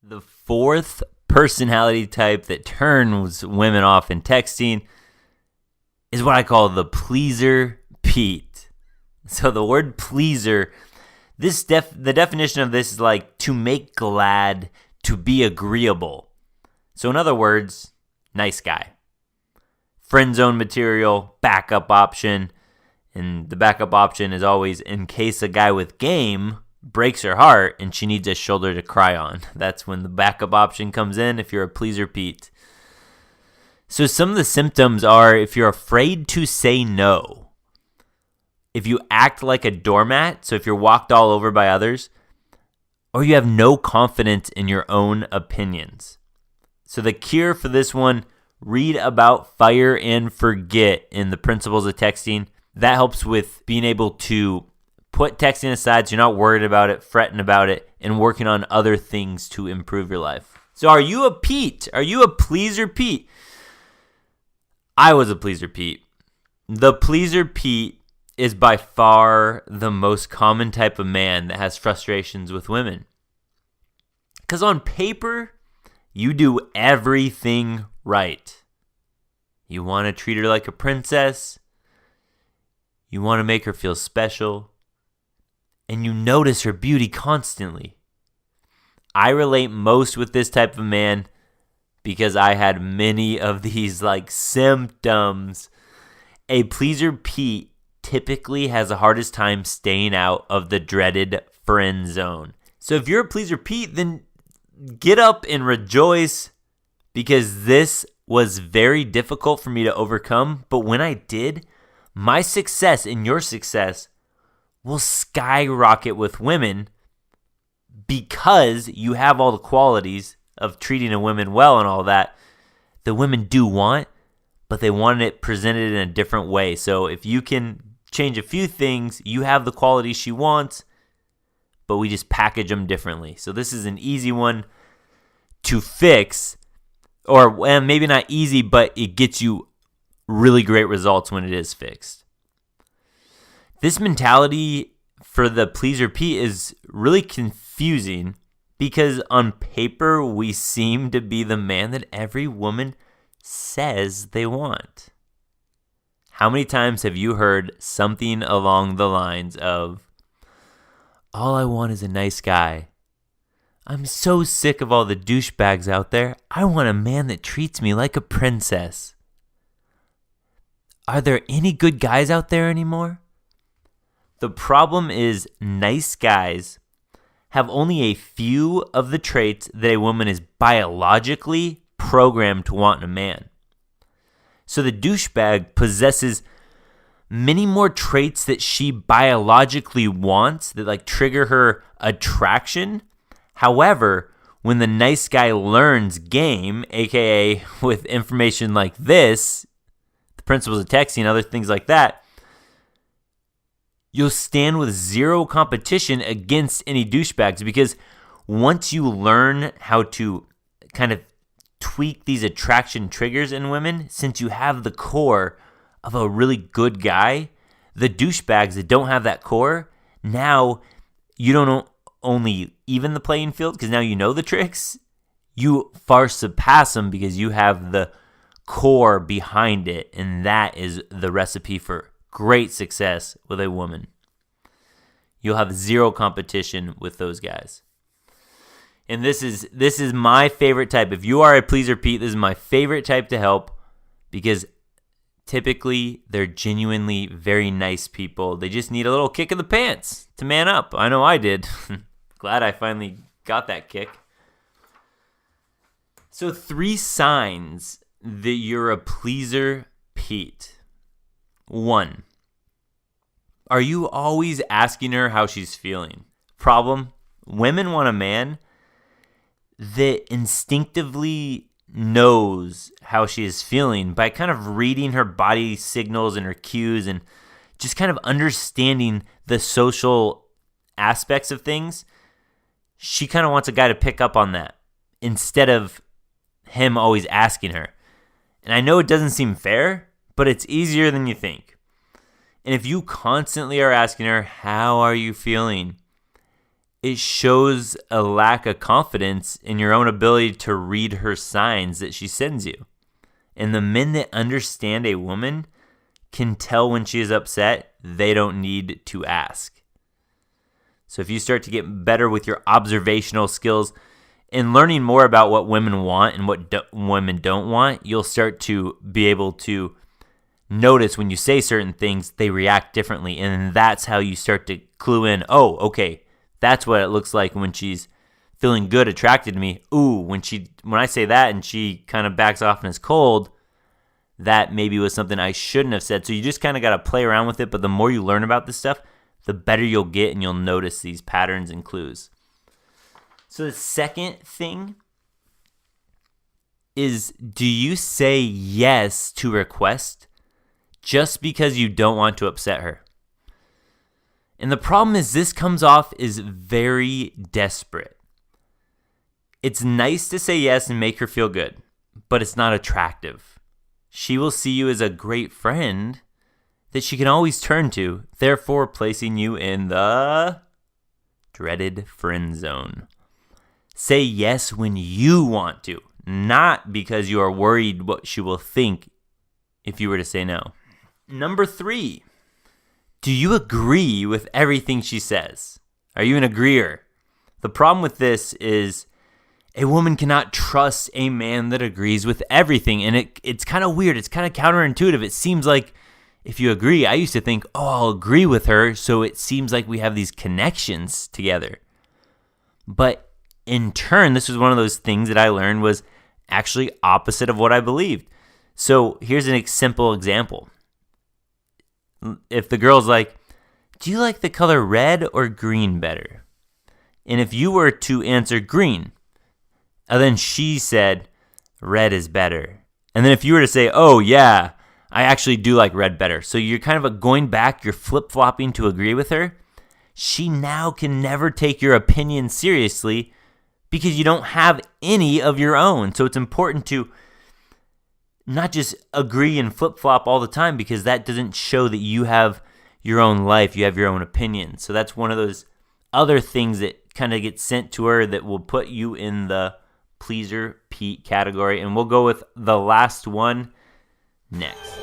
The fourth personality type that turns women off in texting is what I call the pleaser Pete. So the word pleaser, the definition of this is like to make glad, to be agreeable. So in other words, nice guy. Friend zone material, backup option. And the backup option is always in case a guy with game breaks her heart and she needs a shoulder to cry on. That's when the backup option comes in if you're a pleaser Pete. So some of the symptoms are if you're afraid to say no, if you act like a doormat, so if you're walked all over by others, or you have no confidence in your own opinions. So the cure for this one, read about fire and forget in the Principles of Texting. That helps with being able to put texting aside so you're not worried about it, fretting about it, and working on other things to improve your life. So are you a Pete? Are you a pleaser Pete? I was a pleaser Pete. The pleaser Pete is by far the most common type of man that has frustrations with women. Because on paper, you do everything right. You want to treat her like a princess. You want to make her feel special. And you notice her beauty constantly. I relate most with this type of man because I had many of these symptoms. A pleaser Pete typically has the hardest time staying out of the dreaded friend zone. So if you're a pleaser Pete, then get up and rejoice because this was very difficult for me to overcome. But when I did, my success and your success will skyrocket with women because you have all the qualities of treating a woman well and all that the women do want, but they want it presented in a different way. So if you can change a few things, you have the qualities she wants, but we just package them differently. So this is an easy one to fix, or maybe not easy, but it gets you really great results when it is fixed. This mentality for the pleaser Pete is really confusing because on paper we seem to be the man that every woman says they want. How many times have you heard something along the lines of, all I want is a nice guy. I'm so sick of all the douchebags out there. I want a man that treats me like a princess. Are there any good guys out there anymore? The problem is nice guys have only a few of the traits that a woman is biologically programmed to want in a man. So the douchebag possesses many more traits that she biologically wants that trigger her attraction. However, when the nice guy learns game, aka with information like this, the principles of texting, other things like that, you'll stand with zero competition against any douchebags because once you learn how to kind of tweak these attraction triggers in women, since you have the core of a really good guy, the douchebags that don't have that core, now you don't only even the playing field because now you know the tricks, you far surpass them because you have the core behind it, and that is the recipe for great success with a woman. You'll have zero competition with those guys. And this is my favorite type. If you are a pleaser Pete, this is my favorite type to help because typically they're genuinely very nice people. They just need a little kick in the pants to man up. I know I did. Glad I finally got that kick. So 3 signs that you're a pleaser Pete. 1, are you always asking her how she's feeling? Problem, women want a man that instinctively knows how she is feeling by kind of reading her body signals and her cues and just kind of understanding the social aspects of things. She kind of wants a guy to pick up on that instead of him always asking her. And I know it doesn't seem fair, but it's easier than you think. And if you constantly are asking her, how are you feeling? it shows a lack of confidence in your own ability to read her signs that she sends you. And the men that understand a woman can tell when she is upset. They don't need to ask. So if you start to get better with your observational skills and learning more about what women want and what women don't want, you'll start to be able to notice when you say certain things, they react differently. And that's how you start to clue in, oh, okay, that's what it looks like when she's feeling good, attracted to me. Ooh, when I say that and she kind of backs off and is cold, that maybe was something I shouldn't have said. So you just kind of got to play around with it. But the more you learn about this stuff, the better you'll get and you'll notice these patterns and clues. So the second thing is, do you say yes to request just because you don't want to upset her? And the problem is this comes off as very desperate. It's nice to say yes and make her feel good, but it's not attractive. She will see you as a great friend that she can always turn to, therefore placing you in the dreaded friend zone. Say yes when you want to, not because you are worried what she will think if you were to say no. Number 3, do you agree with everything she says? Are you an agreeer? The problem with this is a woman cannot trust a man that agrees with everything, and it's kind of weird. It's kind of counterintuitive. It seems like if you agree, I used to think, oh, I'll agree with her, so it seems like we have these connections together. But in turn, this was one of those things that I learned was actually opposite of what I believed. So here's a simple example. If the girl's like, do you like the color red or green better? And if you were to answer green, and then she said, red is better. And then if you were to say, oh yeah, I actually do like red better. So you're kind of going back, you're flip-flopping to agree with her. She now can never take your opinion seriously because you don't have any of your own. So it's important to not just agree and flip-flop all the time, because that doesn't show that you have your own life, you have your own opinion. So that's one of those other things that kind of get sent to her that will put you in the pleaser Pete category. And we'll go with the last one next.